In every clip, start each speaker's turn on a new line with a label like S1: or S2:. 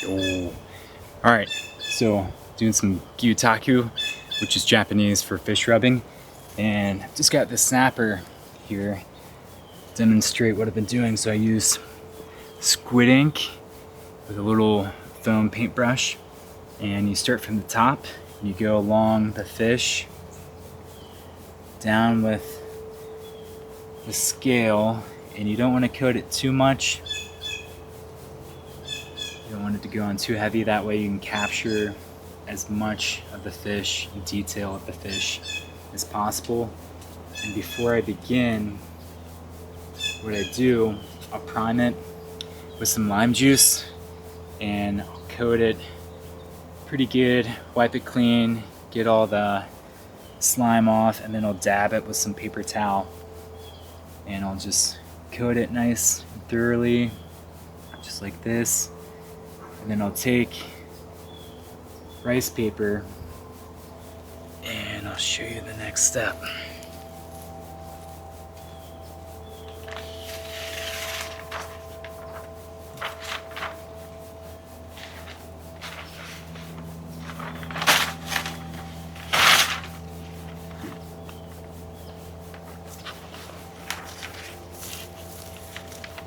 S1: Yo. Alright, so doing some Gyotaku, which is Japanese for fish rubbing. And I've just got the snapper here to demonstrate what I've been doing. So I use squid ink with a little foam paintbrush. And you start from the top, you go along the fish, down with the scale, and you don't want to coat it too much. You don't want it to go on too heavy, that way you can capture as much of the fish and detail of the fish as possible. And before I begin, what I do, I'll prime it with some lime juice and I'll coat it pretty good, wipe it clean, get all the slime off, and then I'll dab it with some paper towel and I'll just coat it nice and thoroughly, just like this. And then I'll take rice paper and I'll show you the next step.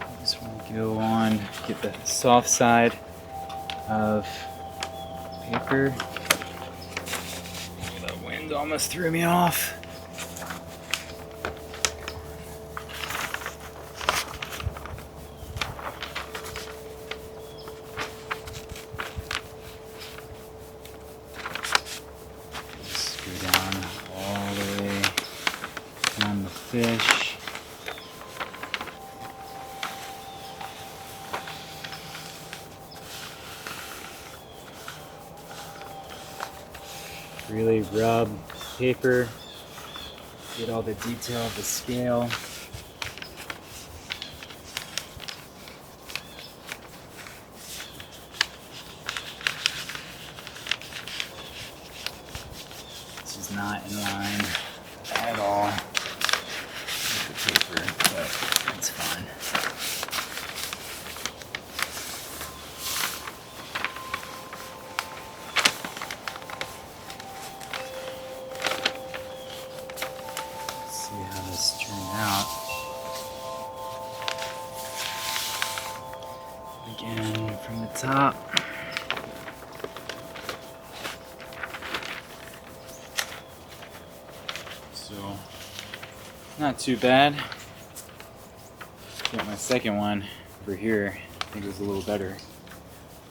S1: I just want to go on, get the soft side of paper. The wind almost threw me off. Just go down all the way on the fish. Really rub paper, get all the detail of the scale. This is not in line at all with the paper, but it's fine. See how this turned out. Again from the top. So, not too bad. Got my second one over here. I think it was a little better.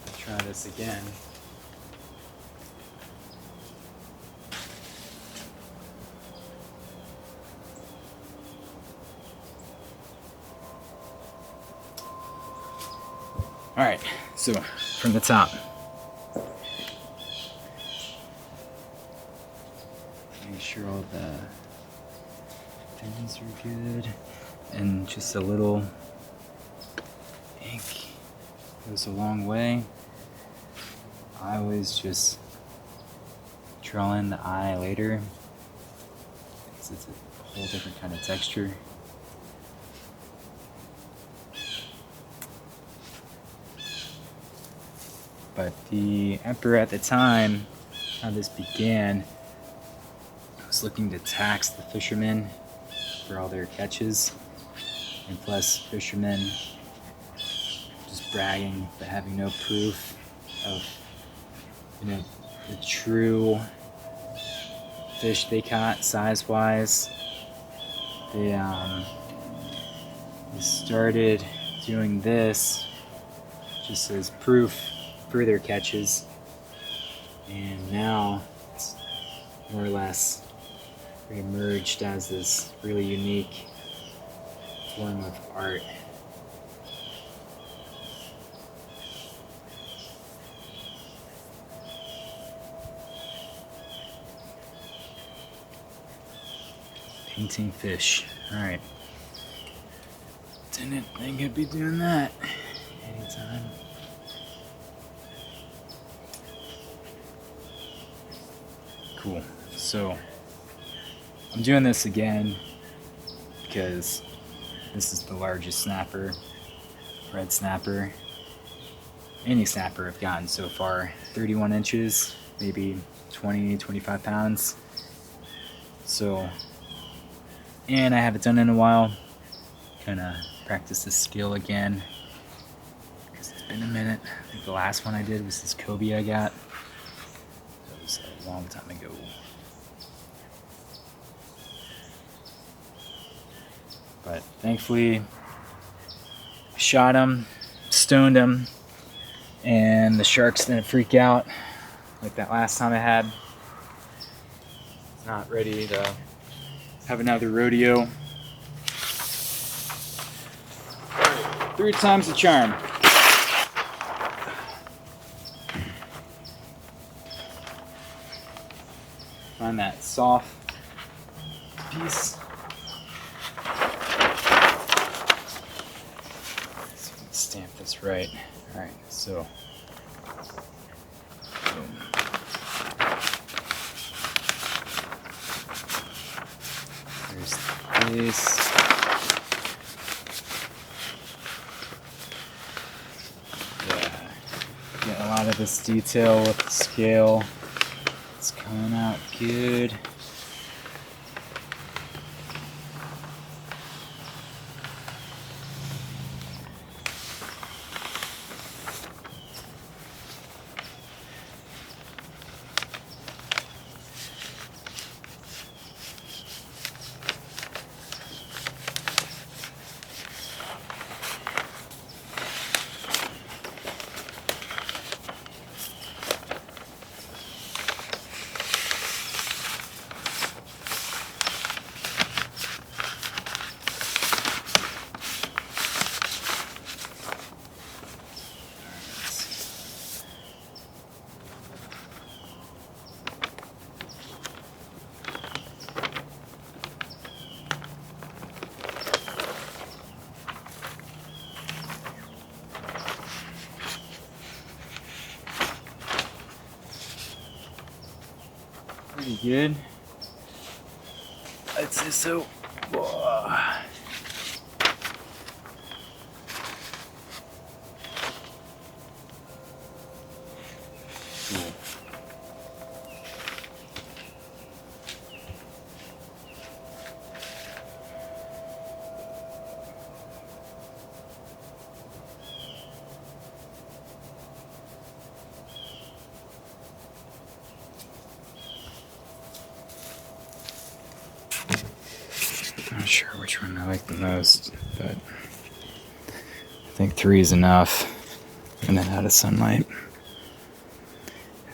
S1: I'll try this again. Alright, so from the top. Make sure all the fins are good. And just a little ink goes a long way. I always just draw in the eye later, because it's a whole different kind of texture. But the emperor at the time, how this began, was looking to tax the fishermen for all their catches, and plus fishermen just bragging but having no proof of, the true fish they caught size-wise. They started doing this just as proof for their catches, and now it's more or less reemerged as this really unique form of art. Painting fish. Alright. Didn't think I'd be doing that anytime. Cool. So I'm doing this again because this is the largest snapper, red snapper, any snapper I've gotten so far. 31 inches, maybe 20, 25 pounds. So, and I haven't done it in a while. Kind of practice this skill again. Because it's been a minute. I think the last one I did was this cobia I got. That was a long time ago. But thankfully, shot him, stoned him, and the sharks didn't freak out like that last time I had. Not ready to have another rodeo. 3 times the charm. Find that soft piece. Stamp this right. Alright, so boom. There's this. Yeah. Get a lot of this detail with the scale. It's coming out good. Pretty good. I'd say so. Whoa. Cool. Not sure which one I like the most, but I think 3 is enough. And then out of sunlight.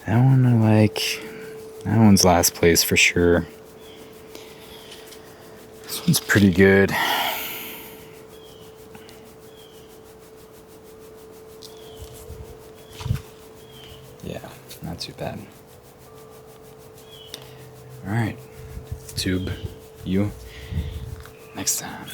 S1: That one I like. That one's last place for sure. This one's pretty good. Yeah, not too bad. Alright, tube, you, next time.